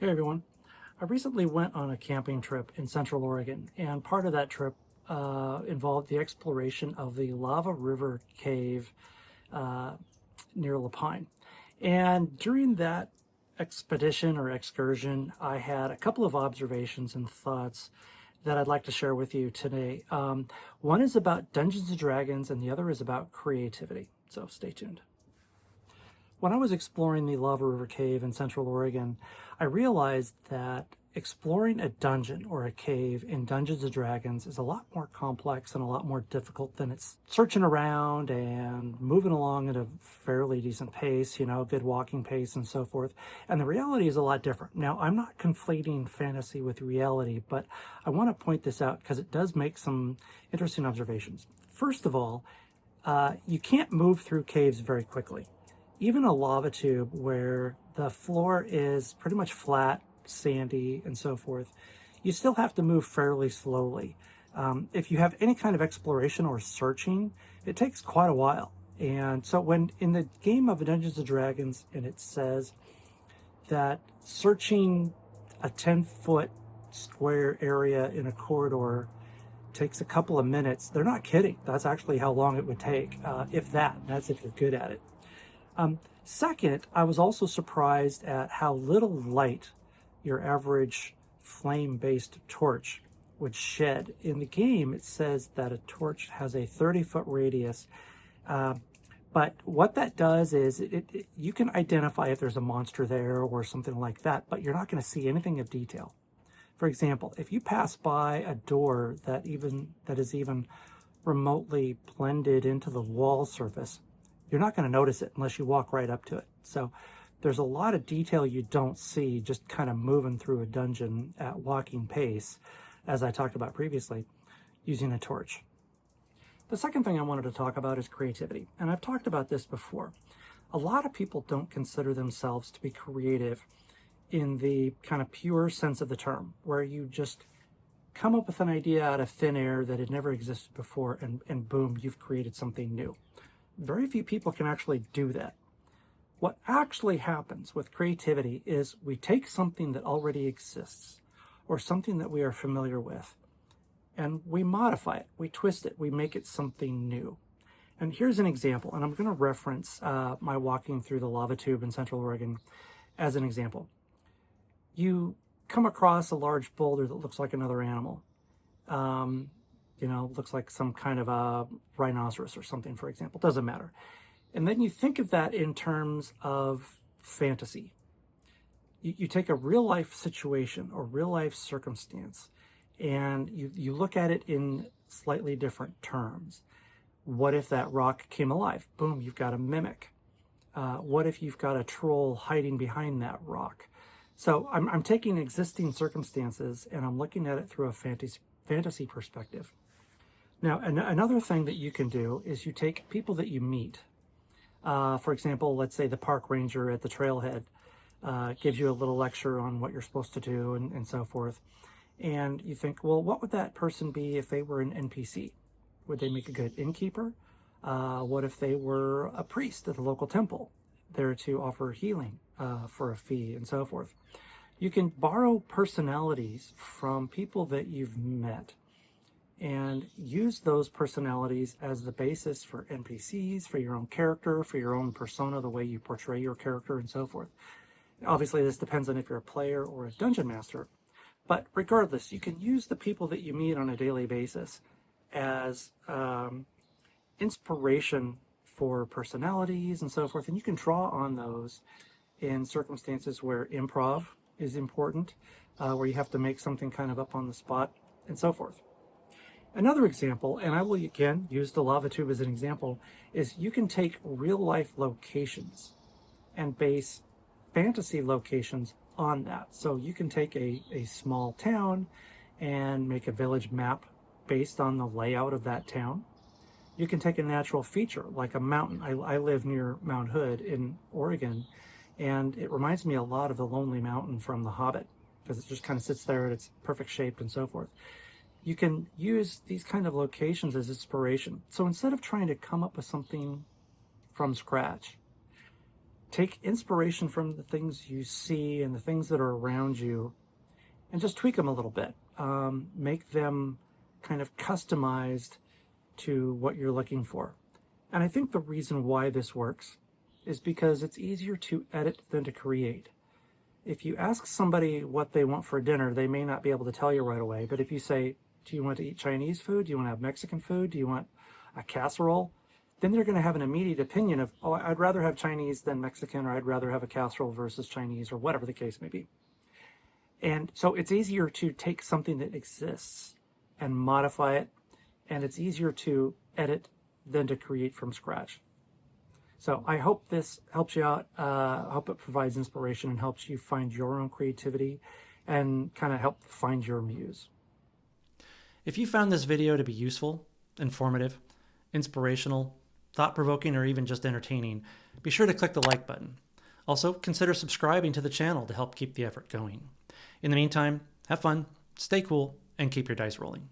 Hey everyone. I recently went on a camping trip in Central Oregon, and part of that trip involved the exploration of the Lava River Cave uh, near Lapine. And during that expedition or excursion, I had a couple of observations and thoughts that I'd like to share with you today. One is about Dungeons and Dragons, and the other is about creativity. So stay tuned. When I was exploring the Lava River Cave in Central Oregon, I realized that exploring a dungeon or a cave in Dungeons and Dragons is a lot more complex and a lot more difficult than it's searching around and moving along at a fairly decent pace, good walking pace and so forth. And the reality is a lot different. Now, I'm not conflating fantasy with reality, but I want to point this out because it does make some interesting observations. First of all, you can't move through caves very quickly. Even a lava tube where the floor is pretty much flat, sandy, and so forth, you still have to move fairly slowly. If you have any kind of exploration or searching, it takes quite a while. And so when in the game of Dungeons and Dragons, and it says that searching a 10-foot square area in a corridor takes a couple of minutes, they're not kidding. That's actually how long it would take, if that. That's if you're good at it. Second, I was also surprised at how little light your average flame-based torch would shed. In the game, it says that a torch has a 30-foot radius, but what that does is you can identify if there's a monster there or something like that, but you're not going to see anything of detail. For example, if you pass by a door that is even remotely blended into the wall surface, you're not going to notice it unless you walk right up to it. So there's a lot of detail you don't see just kind of moving through a dungeon at walking pace, as I talked about previously, using a torch. The second thing I wanted to talk about is creativity. And I've talked about this before. A lot of people don't consider themselves to be creative in the kind of pure sense of the term, where you just come up with an idea out of thin air that had never existed before, and boom, you've created something new. Very few people can actually do that. What actually happens with creativity is we take something that already exists or something that we are familiar with, and we modify it, we twist it, we make it something new. And here's an example, and I'm going to reference my walking through the lava tube in Central Oregon as an example. You come across a large boulder that looks like another animal. Looks like some kind of a rhinoceros or something, for example. Doesn't matter. And then you think of that in terms of fantasy. You take a real life situation or real life circumstance, and you look at it in slightly different terms. What if that rock came alive? Boom, you've got a mimic. What if you've got a troll hiding behind that rock? So I'm taking existing circumstances and I'm looking at it through a fantasy perspective. Now, another thing that you can do is you take people that you meet. For example, let's say the park ranger at the trailhead gives you a little lecture on what you're supposed to do and so forth. And you think, well, what would that person be if they were an NPC? Would they make a good innkeeper? What if they were a priest at the local temple, there to offer healing for a fee and so forth? You can borrow personalities from people that you've met and use those personalities as the basis for NPCs, for your own character, for your own persona, the way you portray your character and so forth. Obviously, this depends on if you're a player or a dungeon master, but regardless, you can use the people that you meet on a daily basis as inspiration for personalities and so forth, and you can draw on those in circumstances where improv is important, where you have to make something kind of up on the spot and so forth. Another example, and I will again use the lava tube as an example, is you can take real life locations and base fantasy locations on that. So you can take a small town and make a village map based on the layout of that town. You can take a natural feature like a mountain. I live near Mount Hood in Oregon, and it reminds me a lot of the Lonely Mountain from The Hobbit, because it just kind of sits there and it's perfect shaped and so forth. You can use these kind of locations as inspiration. So instead of trying to come up with something from scratch, take inspiration from the things you see and the things that are around you and just tweak them a little bit. Make them kind of customized to what you're looking for. And I think the reason why this works is because it's easier to edit than to create. If you ask somebody what they want for dinner, they may not be able to tell you right away. But if you say, do you want to eat Chinese food? Do you want to have Mexican food? Do you want a casserole? Then they're going to have an immediate opinion of, oh, I'd rather have Chinese than Mexican, or I'd rather have a casserole versus Chinese, or whatever the case may be. And so it's easier to take something that exists and modify it, and it's easier to edit than to create from scratch. So I hope this helps you out. I hope it provides inspiration and helps you find your own creativity and kind of help find your muse. If you found this video to be useful, informative, inspirational, thought-provoking, or even just entertaining, be sure to click the like button. Also, consider subscribing to the channel to help keep the effort going. In the meantime, have fun, stay cool, and keep your dice rolling.